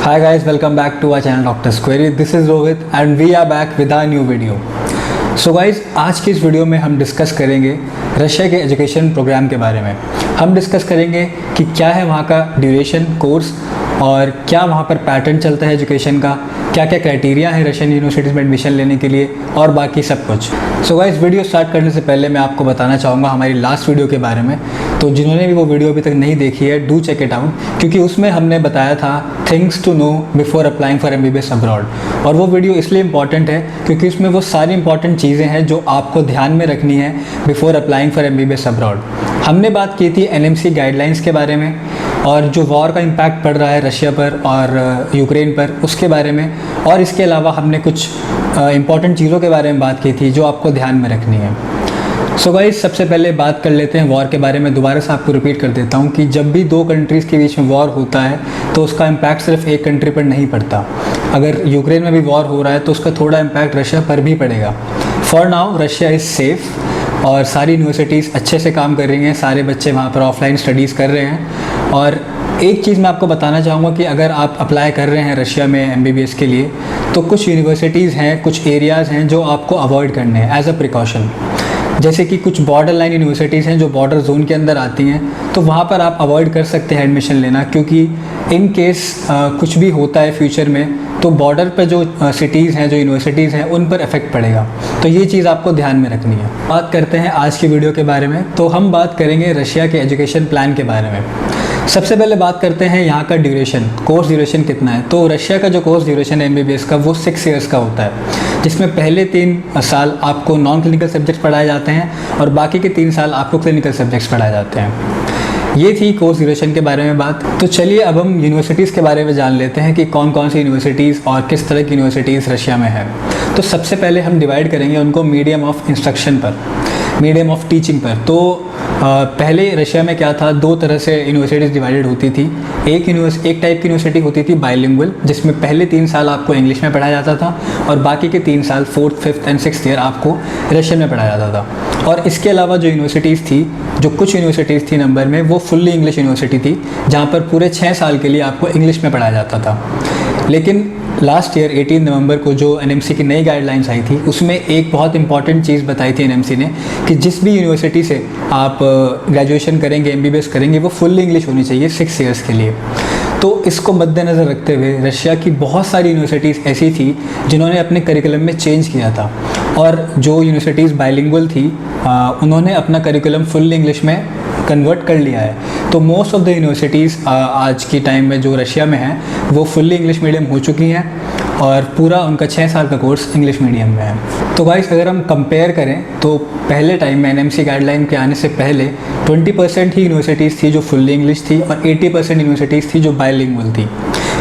Hi guys, welcome back to our channel Doctor's Query. This is Rohit and we are back with our new video. So guys, आज की इस video में हम discuss करेंगे Russia के education programme के बारे में। हम डिस्कस करेंगे कि क्या है वहाँ का ड्यूरेशन कोर्स और क्या वहाँ पर पैटर्न चलता है एजुकेशन का, क्या क्या क्राइटेरिया है रशियन यूनिवर्सिटीज़ में एडमिशन लेने के लिए और बाकी सब कुछ। सो गाइस, वीडियो स्टार्ट करने से पहले मैं आपको बताना चाहूँगा हमारी लास्ट वीडियो के बारे में। तो जिन्होंने भी वो वीडियो अभी तक नहीं देखी है, डू चेक इट आउट, क्योंकि उसमें हमने बताया था things to know before applying for MBBS abroad. और वो वीडियो इसलिए इंपॉर्टेंट है क्योंकि उसमें वो सारी इंपॉर्टेंट चीज़ें हैं जो आपको ध्यान में रखनी है before applying for MBBS abroad. हमने बात की थी NMC गाइडलाइंस के बारे में और जो वॉर का इम्पैक्ट पड़ रहा है रशिया पर और यूक्रेन पर, उसके बारे में। और इसके अलावा हमने कुछ इंपॉर्टेंट चीज़ों के बारे में बात की थी जो आपको ध्यान में रखनी है। सो गाइस, सबसे पहले बात कर लेते हैं वॉर के बारे में। दोबारा से आपको रिपीट कर देता हूँ कि जब भी दो कंट्रीज़ के बीच में वॉर होता है तो उसका इम्पैक्ट सिर्फ एक कंट्री पर नहीं पड़ता। अगर यूक्रेन में भी वॉर हो रहा है तो उसका थोड़ा इम्पैक्ट रशिया पर भी पड़ेगा। For now Russia is safe और सारी यूनिवर्सिटीज़ अच्छे से काम कर रही हैं, सारे बच्चे वहाँ पर ऑफलाइन स्टडीज़ कर रहे हैं। और एक चीज़ मैं आपको बताना चाहूँगा कि अगर आप अप्लाई कर रहे हैं रशिया में MBBS के लिए तो कुछ यूनिवर्सिटीज़ हैं, कुछ एरियाज़ हैं जो आपको अवॉइड करने हैं एज अ प्रिकॉशन। जैसे कि कुछ बॉर्डर लाइन यूनिवर्सिटीज़ हैं जो बॉर्डर जोन के अंदर आती हैं, तो वहाँ पर आप अवॉइड कर सकते हैं एडमिशन लेना, क्योंकि इन केस कुछ भी होता है फ्यूचर में तो बॉर्डर पर जो सिटीज़ हैं, जो यूनिवर्सिटीज़ हैं, उन पर इफेक्ट पड़ेगा। तो ये चीज़ आपको ध्यान में रखनी है। बात करते हैं आज की वीडियो के बारे में। तो हम बात करेंगे रशिया के एजुकेशन प्लान के बारे में। सबसे पहले बात करते हैं यहाँ का ड्यूरेशन, कोर्स ड्यूरेशन कितना है। तो रशिया का जो कोर्स ड्यूरेशन है MBBS का, वो 6 ईयर्स का होता है, जिसमें पहले 3 साल आपको नॉन क्लिनिकल सब्जेक्ट्स पढ़ाए जाते हैं और बाकी के 3 साल आपको क्लिनिकल सब्जेक्ट्स पढ़ाए जाते हैं। ये थी कोर्स ड्यूरेशन के बारे में बात। तो चलिए अब हम यूनिवर्सिटीज़ के बारे में जान लेते हैं कि कौन कौन सी यूनिवर्सिटीज़ और किस तरह की यूनिवर्सिटीज़ रशिया में है। तो सबसे पहले हम डिवाइड करेंगे उनको मीडियम ऑफ इंस्ट्रक्शन पर, मीडियम ऑफ टीचिंग पर। तो पहले रशिया में क्या था, 2 तरह से यूनिवर्सिटीज़ डिवाइडेड होती थी। एक टाइप की यूनिवर्सिटी होती थी बाइलिंगुअल, जिसमें पहले 3 साल आपको इंग्लिश में पढ़ाया जाता था और बाकी के 3 साल 4th, 5th and 6th year आपको रशियन में पढ़ाया जाता था। और इसके अलावा जो यूनिवर्सिटीज़ थी, जो कुछ यूनिवर्सिटीज़ थी नंबर में, वो फुल्ली इंग्लिश यूनिवर्सिटी थी, जहाँ पर पूरे 6 साल के लिए आपको इंग्लिश में पढ़ाया जाता था। लेकिन लास्ट ईयर 18 नवंबर को जो NMC की नई गाइडलाइंस आई थी, उसमें एक बहुत इंपॉर्टेंट चीज़ बताई थी NMC ने कि जिस भी यूनिवर्सिटी से आप ग्रेजुएशन करेंगे, MBBS करेंगे, वो फुल्ली इंग्लिश होनी चाहिए 6 ईयर्स के लिए। तो इसको मद्देनज़र रखते हुए रशिया की बहुत सारी यूनिवर्सिटीज़ ऐसी थी जिन्होंने अपने करिकुलम में चेंज किया था, और जो यूनिवर्सिटीज़ बाइलिंगुअल थी उन्होंने अपना करिकुलम फुल्ली इंग्लिश में कन्वर्ट कर लिया है। तो मोस्ट ऑफ द यूनिवर्सिटीज़ आज की टाइम में जो रशिया में है वो फुल्ली इंग्लिश मीडियम हो चुकी हैं और पूरा उनका 6 साल का कोर्स इंग्लिश मीडियम में है। तो गाइस, अगर हम कंपेयर करें तो पहले टाइम में NMC गाइडलाइन के आने से पहले 20% ही यूनिवर्सिटीज़ थी जो फुल्ली इंग्लिश थी और 80% यूनिवर्सिटीज़ थी जो बाइलिंगुअल थी।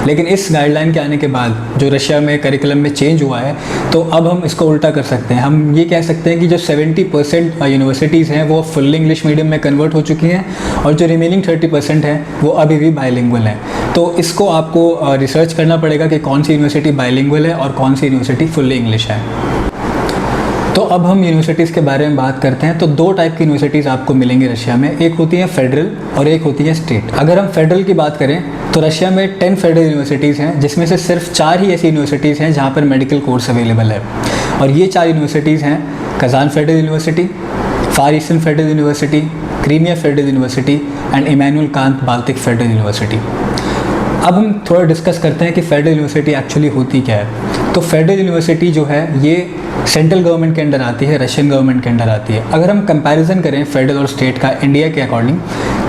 लेकिन इस गाइडलाइन के आने के बाद जो रशिया में करिकुलम में चेंज हुआ है, तो अब हम इसको उल्टा कर सकते हैं। हम ये कह सकते हैं कि जो 70% यूनिवर्सिटीज़ हैं वो फुल्ली इंग्लिश मीडियम में कन्वर्ट हो चुकी हैं और जो रिमेनिंग 30% हैं वो अभी भी बाइलिंगुअल हैं। तो इसको आपको रिसर्च करना पड़ेगा कि कौन सी यूनिवर्सिटी बाइलिंगुअल है और कौन सी यूनिवर्सिटी फुल्ली इंग्लिश है। तो अब हम यूनिवर्सिटीज़ के बारे में बात करते हैं। तो 2 टाइप की यूनिवर्सिटीज़ आपको मिलेंगी रशिया में, एक होती है फेडरल और एक होती है स्टेट। अगर हम फेडरल की बात करें तो रशिया में 10 फेडरल यूनिवर्सिटीज़ हैं, जिसमें से सिर्फ 4 ही ऐसी यूनिवर्सिटीज़ हैं जहाँ पर मेडिकल कोर्स अवेलेबल है। और ये 4 यूनिवर्सिटीज़ हैं Kazan federal university, far eastern federal university, Crimea federal university and Immanuel Kant Baltic federal university. अब हम थोड़ा डिस्कस करते हैं कि फेडरल यूनिवर्सिटी एक्चुअली होती क्या है। तो फेडरल यूनिवर्सिटी जो है ये सेंट्रल गवर्नमेंट के अंडर आती है, रशियन गवर्नमेंट के अंडर आती है। अगर हम कंपैरिजन करें फेडरल और स्टेट का इंडिया के अकॉर्डिंग,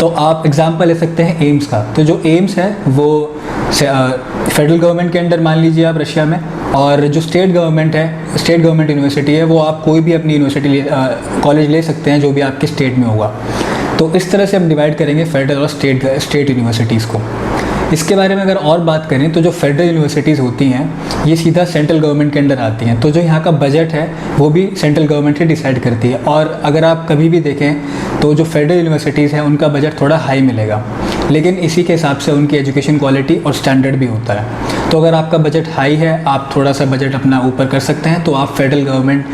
तो आप एग्जांपल ले सकते हैं एम्स का। तो जो एम्स है वो फेडरल गवर्नमेंट के अंडर मान लीजिए आप रशिया में, और जो स्टेट गवर्नमेंट है, स्टेट गवर्नमेंट यूनिवर्सिटी है, वो आप कोई भी अपनी यूनिवर्सिटी कॉलेज ले सकते हैं जो भी आपके स्टेट में होगा। तो इस तरह से हम डिवाइड करेंगे फेडरल और स्टेट यूनिवर्सिटीज़ को। इसके बारे में अगर और बात करें तो जो फेडरल यूनिवर्सिटीज़ होती हैं ये सीधा सेंट्रल गवर्नमेंट के अंडर आती हैं, तो जो यहाँ का बजट है वो भी सेंट्रल गवर्नमेंट ही डिसाइड करती है। और अगर आप कभी भी देखें तो जो फेडरल यूनिवर्सिटीज़ हैं उनका बजट थोड़ा हाई मिलेगा, लेकिन इसी के हिसाब से उनकी एजुकेशन क्वालिटी और स्टैंडर्ड भी होता है। तो अगर आपका बजट हाई है, आप थोड़ा सा बजट अपना ऊपर कर सकते हैं, तो आप फेडरल गवर्नमेंट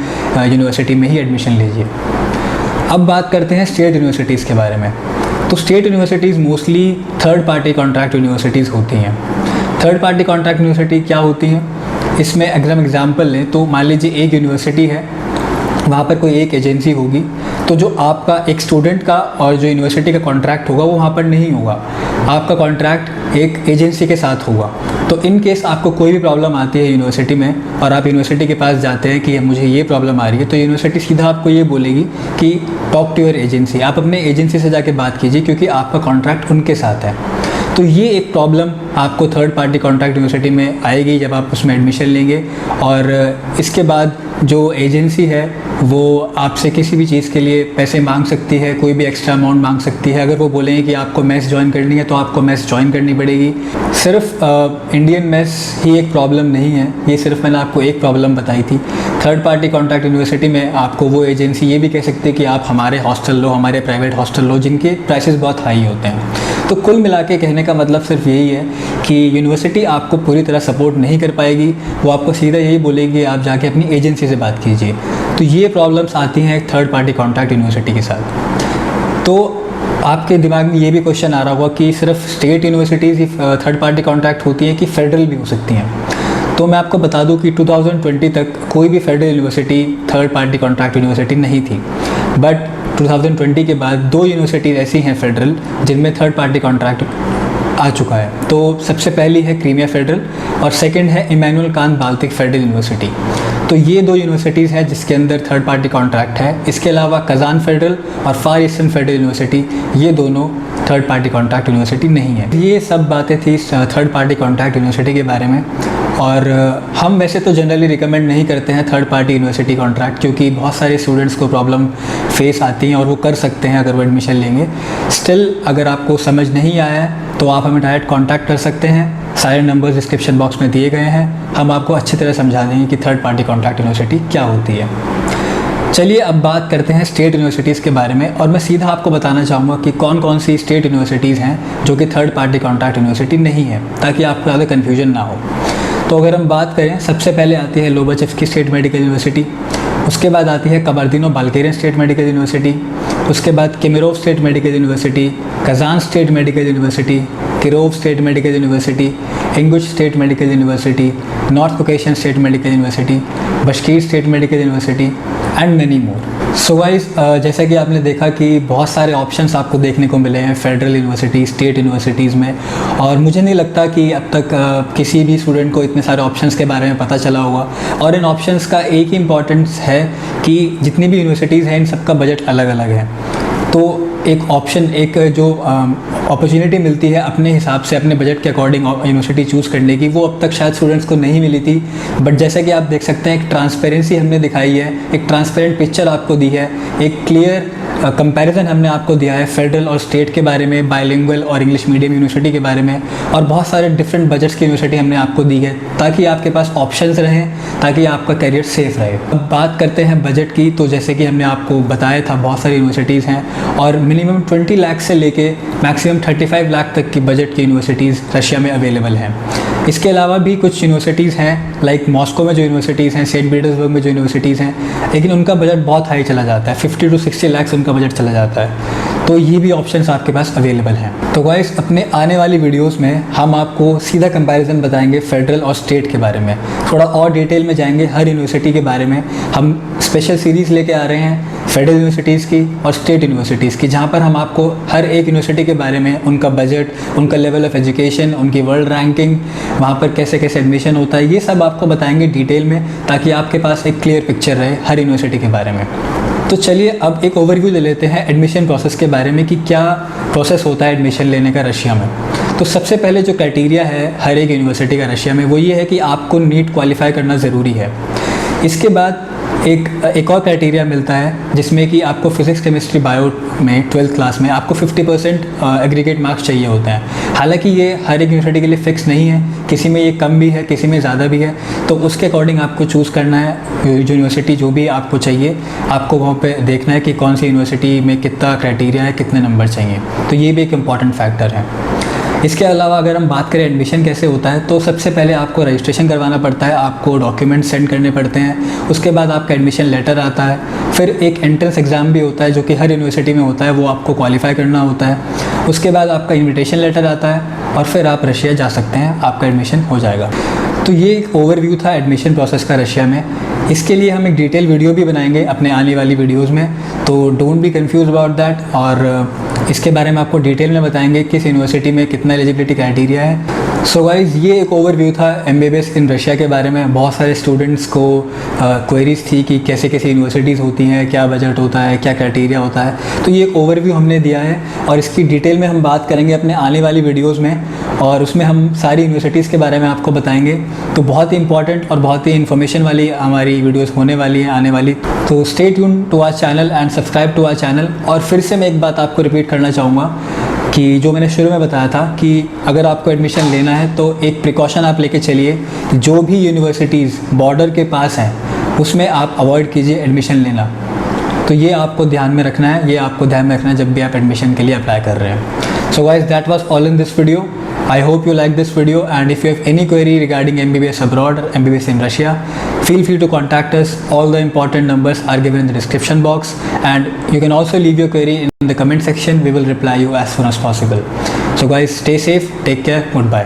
यूनिवर्सिटी में ही एडमिशन लीजिए। अब बात करते हैं स्टेट यूनिवर्सिटीज़ के बारे में। तो state universities mostly third party contract universities होती हैं। थर्ड पार्टी कॉन्ट्रैक्ट यूनिवर्सिटी क्या होती हैं? इसमें एग्जाम्पल लें तो मान लीजिए एक यूनिवर्सिटी है, वहाँ पर कोई एक एजेंसी होगी, तो जो आपका एक स्टूडेंट का और जो यूनिवर्सिटी का कॉन्ट्रैक्ट होगा वो वहाँ पर नहीं होगा, आपका कॉन्ट्रैक्ट एक एजेंसी के साथ होगा। तो इन केस आपको कोई भी प्रॉब्लम आती है यूनिवर्सिटी में और आप यूनिवर्सिटी के पास जाते हैं कि मुझे ये प्रॉब्लम आ रही है, तो यूनिवर्सिटी सीधा आपको ये बोलेगी कि टॉक टू योर एजेंसी, आप अपने एजेंसी से जाके बात कीजिए क्योंकि आपका कॉन्ट्रैक्ट उनके साथ है। तो ये एक प्रॉब्लम आपको थर्ड पार्टी कॉन्ट्रैक्ट यूनिवर्सिटी में आएगी जब आप उसमें एडमिशन लेंगे। और इसके बाद जो एजेंसी है वो आपसे किसी भी चीज़ के लिए पैसे मांग सकती है, कोई भी एक्स्ट्रा अमाउंट मांग सकती है। अगर वो बोलेंगे कि आपको मेस ज्वाइन करनी है तो आपको मेस ज्वाइन करनी पड़ेगी। सिर्फ इंडियन मेस ही एक प्रॉब्लम नहीं है, ये सिर्फ मैंने आपको एक प्रॉब्लम बताई थी। थर्ड पार्टी कॉन्ट्रैक्ट यूनिवर्सिटी में आपको वो एजेंसी ये भी कह सकती है कि आप हमारे हॉस्टल लो, हमारे प्राइवेट हॉस्टल लो, जिनके प्राइसेस बहुत हाई होते हैं। तो कुल मिला के कहने का मतलब सिर्फ यही है कि यूनिवर्सिटी आपको पूरी तरह सपोर्ट नहीं कर पाएगी, वो आपको सीधा यही बोलेगी आप जाके अपनी एजेंसी से बात कीजिए। तो ये प्रॉब्लम्स आती हैं एक थर्ड पार्टी कॉन्ट्रैक्ट यूनिवर्सिटी के साथ। तो आपके दिमाग में ये भी क्वेश्चन आ रहा होगा कि सिर्फ स्टेट यूनिवर्सिटीज़ ही थर्ड पार्टी कॉन्ट्रैक्ट होती हैं कि फेडरल भी हो सकती हैं। तो मैं आपको बता दूं कि 2020 तक कोई भी federal university third party contract university नहीं थी, बट 2020 के बाद 2 यूनिवर्सिटीज़ ऐसी हैं फेडरल जिनमें थर्ड पार्टी कॉन्ट्रैक्ट आ चुका है। तो सबसे पहली है क्रीमिया फेडरल और सेकंड है Immanuel Kant Baltic federal university. तो ये 2 यूनिवर्सिटीज़ हैं जिसके अंदर थर्ड पार्टी कॉन्ट्रैक्ट है। इसके अलावा कजान फेडरल और फार ईस्टर्न फेडरल यूनिवर्सिटी, ये दोनों थर्ड पार्टी कॉन्ट्रैक्ट यूनिवर्सिटी नहीं है। ये सब बातें थी थर्ड पार्टी कॉन्ट्रैक्ट यूनिवर्सिटी के बारे में। और हम वैसे तो जनरली रिकमेंड नहीं करते हैं थर्ड पार्टी यूनिवर्सिटी कॉन्ट्रैक्ट, क्योंकि बहुत सारे स्टूडेंट्स को प्रॉब्लम फेस आती हैं और वो कर सकते हैं अगर वो एडमिशन लेंगे। स्टिल अगर आपको समझ नहीं आया है तो आप हमें डायरेक्ट कॉन्टैक्ट कर सकते हैं। सारे नंबर्स डिस्क्रिप्शन बॉक्स में दिए गए हैं, हम आपको अच्छी तरह समझा देंगे कि थर्ड पार्टी कॉन्ट्रैक्ट यूनिवर्सिटी क्या होती है। चलिए अब बात करते हैं स्टेट यूनिवर्सिटीज़ के बारे में, और मैं सीधा आपको बताना चाहूँगा कि कौन कौन सी स्टेट यूनिवर्सिटीज़ हैं जो कि थर्ड पार्टी कॉन्ट्रैक्ट यूनिवर्सिटी नहीं है, ताकि आपको ज़्यादा कन्फ्यूजन ना हो। तो अगर हम बात करें, सबसे पहले आती है लोबाचेव्स्की स्टेट मेडिकल यूनिवर्सिटी, उसके बाद आती है कबर्दिनो-बाल्केरियन स्टेट मेडिकल यूनिवर्सिटी, उसके बाद Kemerovo state medical university, Kazan state medical university, Kirov state medical university, Ingush state medical university, North Caucasian state medical university, Bashkir state medical university and many more. So guys, जैसा कि आपने देखा कि बहुत सारे options आपको देखने को मिले हैं फेडरल यूनिवर्सिटी, स्टेट यूनिवर्सिटीज़ में, और मुझे नहीं लगता कि अब तक किसी भी स्टूडेंट को इतने सारे ऑप्शंस के बारे में पता चला होगा। और इन ऑप्शंस का एक ही इम्पॉर्टेंस है कि जितनी भी यूनिवर्सिटीज़ हैं इन सबका बजट अलग अलग है। तो एक ऑप्शन, एक जो अपॉर्चुनिटी मिलती है अपने हिसाब से, अपने बजट के अकॉर्डिंग यूनिवर्सिटी चूज़ करने की, वो अब तक शायद स्टूडेंट्स को नहीं मिली थी। बट जैसा कि आप देख सकते हैं, एक ट्रांसपेरेंसी हमने दिखाई है, एक ट्रांसपेरेंट पिक्चर आपको दी है, एक क्लियर कंपैरिजन हमने आपको दिया है फेडरल और स्टेट के बारे में, बाइलिंगुअल और इंग्लिश मीडियम यूनिवर्सिटी के बारे में, और बहुत सारे डिफरेंट बजट्स की यूनिवर्सिटी हमने आपको दी है ताकि आपके पास ऑप्शंस रहें, ताकि आपका करियर सेफ रहे। अब बात करते हैं बजट की, तो जैसे कि हमने आपको बताया था बहुत सारी यूनिवर्सिटीज़ हैं और मिनिमम 20 लाख से लेके मैक्सिमम 35 लाख तक की बजट की यूनिवर्सिटीज़ रशिया में अवेलेबल हैं। इसके अलावा भी कुछ यूनिवर्सिटीज़ हैं, लाइक मॉस्को में जो यूनिवर्सिटीज़ हैं, सेंट पीटर्सबर्ग में जो यूनिवर्सिटीज़ हैं, लेकिन उनका बजट बहुत हाई चला जाता है, 50 to 60 लाख उनका बजट चला जाता है। तो ये भी ऑप्शंस आपके पास अवेलेबल हैं। तो गाइस, अपने आने वाली वीडियोस में हम आपको सीधा कंपैरिजन बताएंगे फेडरल और स्टेट के बारे में, थोड़ा और डिटेल में जाएंगे हर यूनिवर्सिटी के बारे में। हम स्पेशल सीरीज़ लेके आ रहे हैं फेडरल यूनिवर्सिटीज़ की और स्टेट यूनिवर्सिटीज़ की, जहाँ पर हम आपको हर एक यूनिवर्सिटी के बारे में, उनका बजट, उनका लेवल ऑफ एजुकेशन, उनकी वर्ल्ड रैंकिंग, वहाँ पर कैसे कैसे एडमिशन होता है, ये सब आपको बताएंगे डिटेल में, ताकि आपके पास एक क्लियर पिक्चर रहे हर यूनिवर्सिटी के बारे में। तो चलिए अब एक ओवरव्यू ले लेते हैं एडमिशन प्रोसेस के बारे में कि क्या प्रोसेस होता है एडमिशन लेने का रशिया में। तो सबसे पहले जो क्राइटेरिया है हर एक यूनिवर्सिटी का रशिया में, वो ये है कि आपको नीट क्वालिफाई करना ज़रूरी है। इसके बाद एक और क्राइटेरिया मिलता है जिसमें कि आपको फिज़िक्स, केमिस्ट्री, बायो में 12th क्लास में आपको 50% एग्रीगेट मार्क्स चाहिए होते हैं। हालांकि ये हर एक यूनिवर्सिटी के लिए फ़िक्स नहीं है, किसी में ये कम भी है, किसी में ज़्यादा भी है, तो उसके अकॉर्डिंग आपको चूज़ करना है जो यूनिवर्सिटी जो भी आपको चाहिए। आपको वहाँ पे देखना है कि कौन सी यूनिवर्सिटी में कितना क्राइटेरिया है, कितने नंबर चाहिए, तो ये भी एक इम्पॉर्टेंट फैक्टर है। इसके अलावा अगर हम बात करें एडमिशन कैसे होता है, तो सबसे पहले आपको रजिस्ट्रेशन करवाना पड़ता है, आपको डॉक्यूमेंट सेंड करने पड़ते हैं, उसके बाद आपका एडमिशन लेटर आता है, फिर एक एंट्रेंस एग्ज़ाम भी होता है जो कि हर यूनिवर्सिटी में होता है, वो आपको क्वालिफाई करना होता है, उसके बाद आपका इन्विटेशन लेटर आता है और फिर आप रशिया जा सकते हैं, आपका एडमिशन हो जाएगा। तो ये एक ओवरव्यू था एडमिशन प्रोसेस का रशिया में। इसके लिए हम एक डिटेल वीडियो भी बनाएंगे अपने आने वाली वीडियोस में, तो don't be confuse about that. और इसके बारे में आपको डिटेल में बताएंगे किस यूनिवर्सिटी में कितना एलिजिबिलिटी क्राइटेरिया है। सो गाइज़, ये एक ओवरव्यू था MBBS इन रशिया के बारे में। बहुत सारे स्टूडेंट्स को क्वेरीज थी कि कैसे कैसे यूनिवर्सिटीज़ होती हैं, क्या बजट होता है, क्या क्राइटेरिया होता है। तो ये एक ओवरव्यू हमने दिया है और इसकी डिटेल में हम बात करेंगे अपने आने वाली वीडियोज़ में, और उसमें हम सारी यूनिवर्सिटीज़ के बारे में आपको बताएंगे। तो बहुत ही इंपॉर्टेंट और बहुत ही इन्फॉर्मेशन वाली हमारी वीडियोस होने वाली है आने वाली। तो stay tune to our channel and subscribe to our channel. और फिर से मैं एक बात आपको रिपीट करना चाहूँगा कि जो मैंने शुरू में बताया था कि अगर आपको एडमिशन लेना है तो एक प्रिकॉशन आप लेके चलिए, जो भी यूनिवर्सिटीज़ बॉर्डर के पास हैं उसमें आप अवॉइड कीजिए एडमिशन लेना। तो ये आपको ध्यान में रखना है, ये आपको ध्यान में रखना है जब भी आप एडमिशन के लिए अप्लाई कर रहे हैं। So guys, that was all in this video. I hope you like this video, and if you have any query regarding MBBS abroad or MBBS in Russia, feel free to contact us. All the important numbers are given in the description box, and you can also leave your query in the comment section. We will reply you as soon as possible. So guys, stay safe, take care, goodbye.